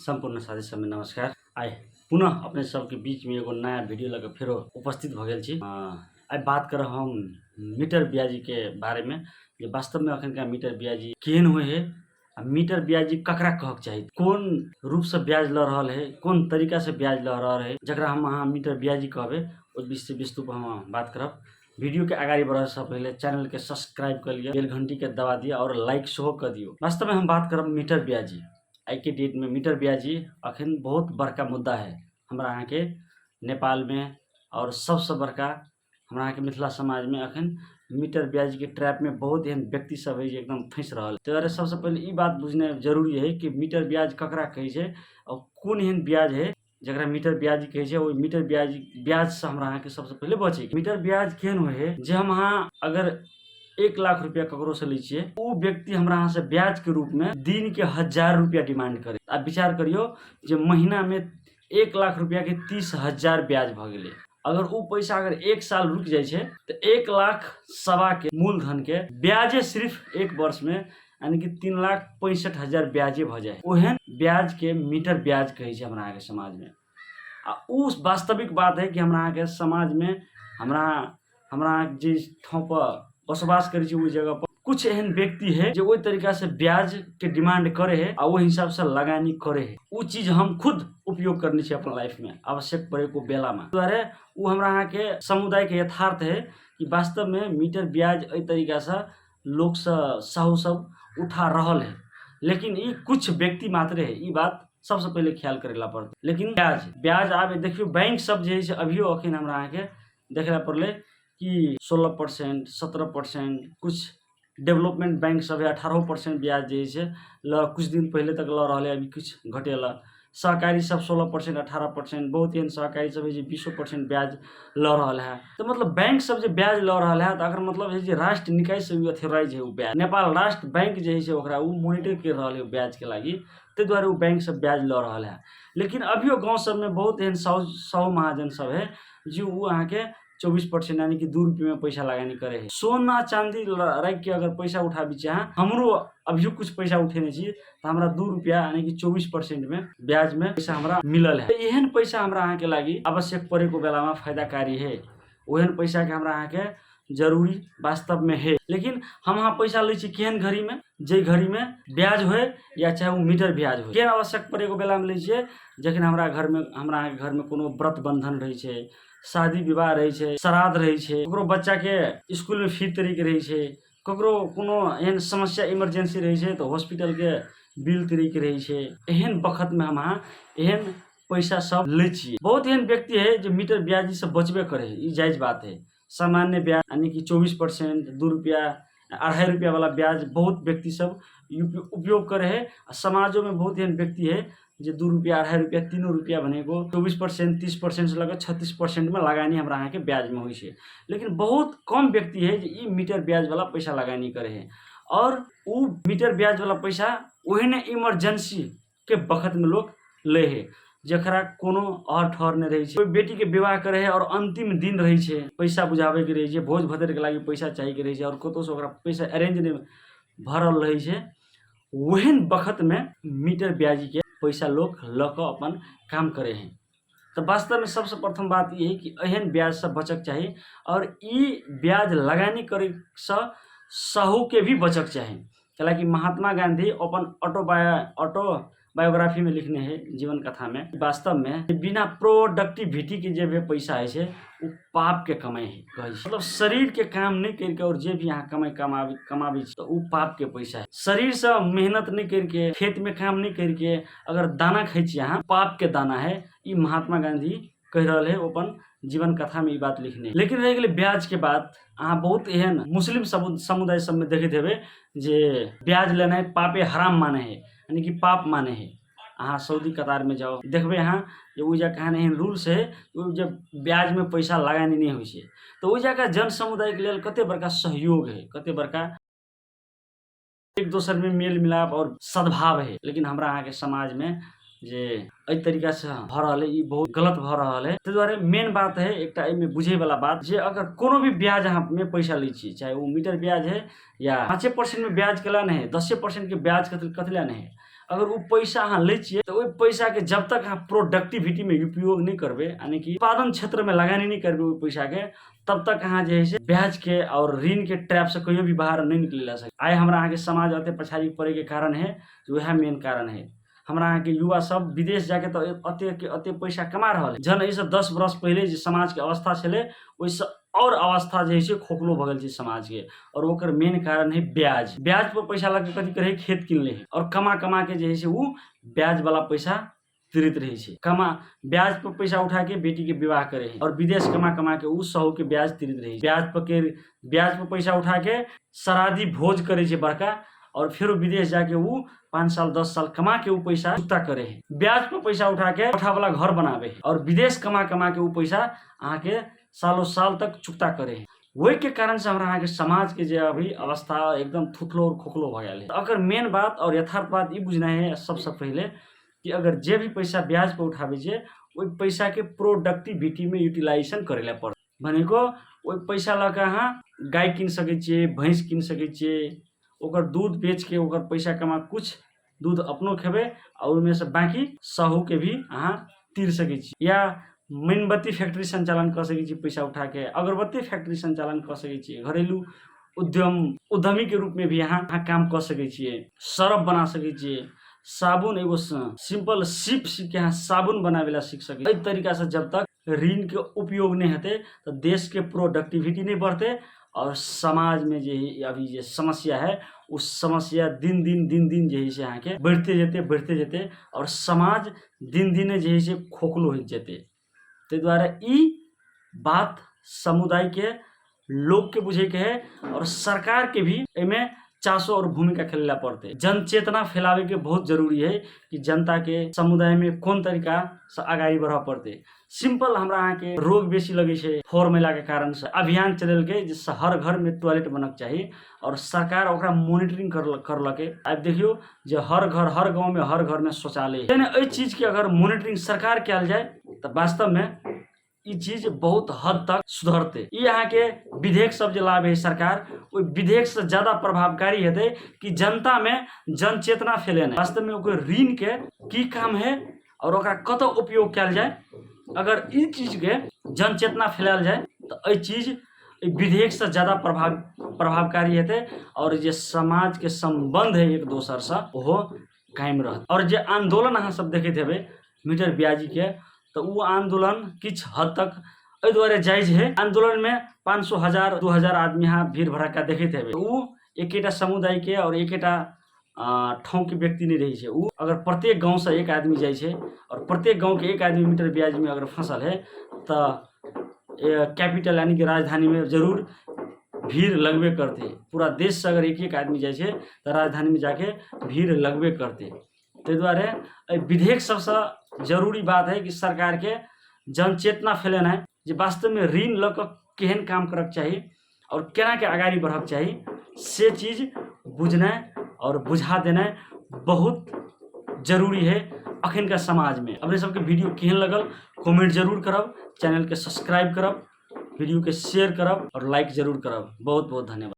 संपूर्ण साथी सब में नमस्कार। आइ पुनः अपने सबके बीच में एगो नया वीडियो लगे फिर उपस्थित भ गेल छी। आइ बात करब हम मीटर ब्याजी के बारे में, जे वास्तव में अखन का मीटर ब्याजी केहन होय है, मीटर ब्याजी ककरा कहक चाही, कोन रूप से ब्याज ल रहल है, कोन तरीका से ब्याज ल रहल है, जकरा हम अहाँ मीटर ब्याजी कहबे, उस विषय वस्तु पर हम बात करब। वीडियो के आगाड़ी बढ़े से पहले चैनल के सब्सक्राइब कर लिया, बेल घंटी के दबा दिया और लाइक सेहो कर दियो। वास्तव में हम बात करब मीटर ब्याजी। आज के डेट में मीटर ब्याजी अखन बहुत बड़का मुद्दा है हमरा अहाँ के नेपाल में, और सबसे बड़का हमरा अहाँ के मिथिला समाज में अखन मीटर ब्याज के ट्रैप में बहुत एहन व्यक्ति सब है जे एकदम फंस रहल। ताहि दुआरे सबसे पहले ई बात बुझना जरूरी है कि मीटर ब्याज ककरा कहै छै और कोन एहन ब्याज है जकरा मीटर ब्याज कहै छै। ओइ मीटर ब्याज से हमरा अहाँ के सबसे पहले बचे। मीटर ब्याज केहन होय है, जे हम अहाँ अगर 1 लाख रुपया ककरो से लै छियै, वो व्यक्ति हमरा अहाँ से ब्याज के रूप में दिन के 1000 रुपया डिमांड करे। आप विचार करियो जे महीना में 1 लाख रुपया के 30,000 ब्याज भ गेले। अगर वो पैसा अगर 1 साल रुक जाए छे तो 1 लाख सवा के मूलधन के ब्याजे सिर्फ 1 वर्ष में यानी कि 3,65,000 ब्याजे भ जाए। ओहन ब्याज के मीटर ब्याज कहे छे हमरा के समाज में। उ वास्तविक बात है कि हमरा के समाज में हमरा जे ठाव पर बसवास करे छे ओइ जगह पर कुछ एहन व्यक्ति है जो ओइ तरीका से ब्याज के डिमांड करे है और वो हिसाब से लगानी करे है। वो चीज हम खुद उपयोग करनी छे अपन लाइफ में आवश्यक पड़े को बेला में। द्वारे वो हमरा अहाँ के समुदाय के यथार्थ है कि वास्तव में मीटर ब्याज एहि तरीका से लोग साहू सब उठा रहल है, लेकिन ई कुछ व्यक्ति मात्र है। ई बात सबसे पहले ख्याल करेला पड़ता। लेकिन ब्याज आबे देखियो बैंक सब जे है अभियो अखन हमरा अहाँ के देखला पड़ले कि 16%, 17%, कुछ डेवलपमेंट बैंक सब है 18% ब्याज जे है कुछ दिन पहले तक ल रहा है, अभी कुछ घटेला। सहकारी सब 16%, 18%, बहुत एहन सहकारी सब है जो 20% ब्याज ल रहा है। तो मतलब बैंक सब जो ब्याज ल रहा है, तो अगर मतलब है राष्ट्र निकाय से अथोराइज है ब्याज, नेपाल राष्ट्र बैंक जे है ओकरा उ मॉनिटर कर रहा है ब्याज के लागी, ते द्वारे उ बैंक सब ब्याज ल रहा है। लेकिन अभियो गाँव सब में बहुत एहन सौ महाजन सब है जो उ अहाँ के 24% यानी कि 2 रुपये में पैसा लगानी करे है। सोना चांदी रख के अगर पैसा उठाबी चाहे, हमरो अभियो कुछ पैसा उठेने छी तो हमरा 2 रुपया यानी कि 24% में ब्याज में पैसा हमरा मिलल है। एहन पैसा हमरा अहाँ के लागी आवश्यक पड़े को बेला में फायदाकारी है। ओहन पैसा के हमरा अहाँ के जरूरी वास्तव में है। लेकिन हम अहाँ पैसा ले छी केहन घड़ी में, जे घड़ी में ब्याज होए या चाहे वो मीटर ब्याज हो। केहन आवश्यक पड़े को बेला में ले छिए जखन हमरा घर में कोनो व्रत बंधन रहे छे, शादी विवाह रहे छे, श्राद्ध रहे छे, ककरो बच्चा के स्कूल में फी तरीके रहे छे, ककरो कोनो एहन समस्या इमरजेंसी रहे छे तो हॉस्पिटल के बिल तरीके रहे छे। एहन वक्त में हम एहन पैसा सब ले छिए। बहुत एहन व्यक्ति है जो मीटर ब्याजी से बचबे करे, ई जायज बात है। सामान्य ब्याज यानी कि 24%, 2 रुपया, 2.5 रुपया वाला ब्याज बहुत व्यक्ति सब उपयोग करे है। समाजों में बहुत एहन व्यक्ति है जो 2 रुपया, 2.5 रुपया, 3 रुपया भनेको 24%, 30% से लगे 36% में लगानी हमरा अहाँ के ब्याज में होई छे। लेकिन बहुत कम व्यक्ति है जो ई मीटर ब्याज वाला पैसा लगानी करे है, और उ मीटर ब्याज वाला पैसा ओहने इमरजेंसी के वक्त में लोग ले है, जकरा कोनो और ठहर नहीं रही छे। कोई बेटी के विवाह करे है और अंतिम दिन रही छे, पैसा बुझावे के रही छे, भोज भतेर के लागी पैसा चाहिए के रही छे, और कतो से ओकरा पैसा अरेंज नहीं भरल रही छे। ओहन वक्त में मीटर ब्याजी के पैसा लोग लक अपन काम करे हैं। तो वास्तव में सबसे प्रथम बात ये है कि एहन ब्याज से बचक चाहिए, और ई ब्याज लगानी करे से साहू के भी बचक चाहिए। हालांकि महात्मा गांधी अपन ऑटोबायोग्राफी में लिखने हैं, जीवन कथा में, वास्तव में बिना प्रोडक्टिविटी के जे भी पैसा है वो पाप के कमाई है। मतलब शरीर के काम नहीं करके और जे भी यहाँ कमावी तो वो पाप के पैसा है। शरीर से मेहनत नहीं करके, खेत में काम नहीं करके अगर दाना खाई यहाँ, पाप के दाना है। ये महात्मा गांधी कह रहा है अपन जीवन कथा में ये बात लिखने। लेकिन रह गए ब्याज के बात, अहाँ बहुत एहन मुस्लिम समुदाय सब में देखे थे जे ब्याज लेना है पापे हराम माने है, यानी कि पाप माने है। अहाँ सऊदी कतार में जाओ, देखबे अहाँ जो वो जगह एहन रूल्स है जब ब्याज में पैसा लगानी नहीं होइ छे, तो वो जगह जन समुदाय के लिए कते बड़का सहयोग है, कते बड़का एक दूसर में मेल मिलाप और सद्भाव है। लेकिन हमरा अहाँ के समाज में जे एहि तरीका से भ रहा है, ये बहुत गलत भ रहा है। तो द्वारे मेन बात है एक में बुझे वाला बात, जे अगर कोनो भी ब्याज अहाँ में पैसा ली छी, चाहे वो मीटर ब्याज है या 5% में ब्याज के लाने है, 10% के ब्याज कतला नहीं है, अगर वो पैसा अहाँ लै छियै तो ओहि पैसा के जब तक अहाँ प्रोडक्टिविटी में उपयोग नहीं करबे, यानी कि उत्पादन क्षेत्र में लगानी नहीं करबे वो पैसा के, तब तक अहाँ जे है से ब्याज के और ऋण के ट्रैप से कहियो भी बाहर नहीं निकले ला सके। आइ हमरा अहाँ के समाज अते पछाड़ी पड़े के कारण है, वह मेन कारण है। हमरा अहाँ के युवा सब विदेश जाके तो अते के अते पैसा कमा रहल है। जन ऐसे 10 वर्ष पहले जे समाज के अवस्था छले, ओइसे और अवस्था जे है खोखलो भ गेल छै समाज के। और ओकर मेन कारण है ब्याज। ब्याज पर पैसा लगा कथी करे, खेत किन ले और कमा कमा के जे है उ ब्याज वाला पैसा तिरित रहे छै। ब्याज पर पैसा उठा के बेटी के विवाह करे है और विदेश कमा कमा के उ सहू के ब्याज तिरित रहे। ब्याज पर पैसा उठा के श्राद्धी भोज करे छै बड़का, और फिर विदेश जाके उ 5 साल 10 साल कमा के उ पैसा चुकता करे है। ब्याज पर पैसा उठा के कोठा वाला घर बनावे है और विदेश कमा कमा के उ पैसा अहाँ के सालों साल तक चुकता करे है। वही के कारण से हमरा अहाँ के समाज के जे अभी अवस्था एकदम थुथलो और खोखलो भ गेल है। अगर मेन बात और यथार्थ बात ई बुझना है सबसे पहले कि अगर जे भी पैसा ब्याज पर उठावे छै, ओहि पैसा के प्रोडक्टिविटी में यूटिलाइजेशन करेला पड़त। भनेको ओहि पैसा लगा अहाँ गाय किन सकै छियै, भैंस किन सकै छियै, ओकर दूध बेच के ओकर पैसा कमा कुछ दूध अपनो खेबे और उनमें से बाकी सहू के भी अहाँ तीर सकै छी, या मोमबत्ती फैक्ट्री संचालन कर सकै छी पैसा उठा के, अगरबत्ती फैक्ट्री संचालन कर सकै छी, घरेलू उद्यमी के रूप में भी अहाँ काम कर सकै छियै, सरफ बना सकै छियै, साबुन एगो सिंपल सीप सीख के अहाँ साबुन बनावेला सीख सकै। एहि तरीका से जब तक ऋण के उपयोग नहीं हेतै तो देश के प्रोडक्टिविटी नहीं बढ़ते और समाज में जे अभी जे समस्या है उस समस्या दिन दिन जे है से अहाँ के बढ़ते जेते और समाज दिन दिन जे है से खोखलो हो जेते। ते द्वारा ई बात समुदाय के लोग के बुझे के है और सरकार के भी एमे चासो और भूमिका खेलेला पड़ते। जन चेतना फैलावे के बहुत जरूरी है कि जनता के समुदाय में कौन तरीका से आगाड़ी बढ़ा पड़ते। सिंपल हमरा अहाँ के रोग बेसी लगे छै फॉर्मूला के कारण से अभियान चलल के जिससे हर घर में टॉयलेट बनक चाहिए और सरकार ओकरा मॉनिटरिंग करलके। अब देखियो जे हर गांव में हर घर में शौचालय है। एहि चीज के अगर मॉनिटरिंग सरकार कयल जाए तो वास्तव में ई चीज बहुत हद तक सुधरते। ई यहाँ के विधेयक सब जे लावे है सरकार, ओइ विधेयक से ज्यादा प्रभावकारी हेते कि जनता में जन चेतना फैलेना। वास्तव में ओकर ऋण के की काम है और ओकरा कत उपयोग कयल जाए, अगर ई चीज के जन चेतना फैलायल जाए तो एहि चीज विधेयक से ज्यादा प्रभावकारी हेते और जे समाज के संबंध है एक दोसर से ओहो कायम रहत। और जे आंदोलन अहाँ सब देखैत हेबै मीटर ब्याजी के, तो वो आंदोलन किछ हद तक एहि दुआरे जायज है। आंदोलन में 500 1000 2000 आदमी यहाँ भीड़ भड़का देखैत हेबै, वो एकेटा समुदाय के और एकेटा ठाउँ के व्यक्ति नहीं रही है। वो अगर प्रत्येक गांव से एक आदमी जाए छै और प्रत्येक गांव के एक आदमी मीटर ब्याज में अगर फंसल है तो कैपिटल यानी कि राजधानी में जरूर भीड़ लगबे करते। पूरा देश से अगर एक आदमी जाए छै तो राजधानी में जाके भीड़ लगबे करते। ताहि दुआरे विधेयक सबसे जरूरी बात है कि सरकार के जन चेतना फैलेनाइ जे वास्तव में ऋण ल क केहन काम करक चाहिए और केना के आगाड़ी बढ़क चाहिए, से चीज बुझनाइ और बुझा देनाइ बहुत जरूरी है अखन का समाज में। अपने सबके वीडियो केहन लगल कमेंट जरूर करब, चैनल के सब्सक्राइब करब, वीडियो के शेयर करब और लाइक जरूर करब। बहुत बहुत धन्यवाद।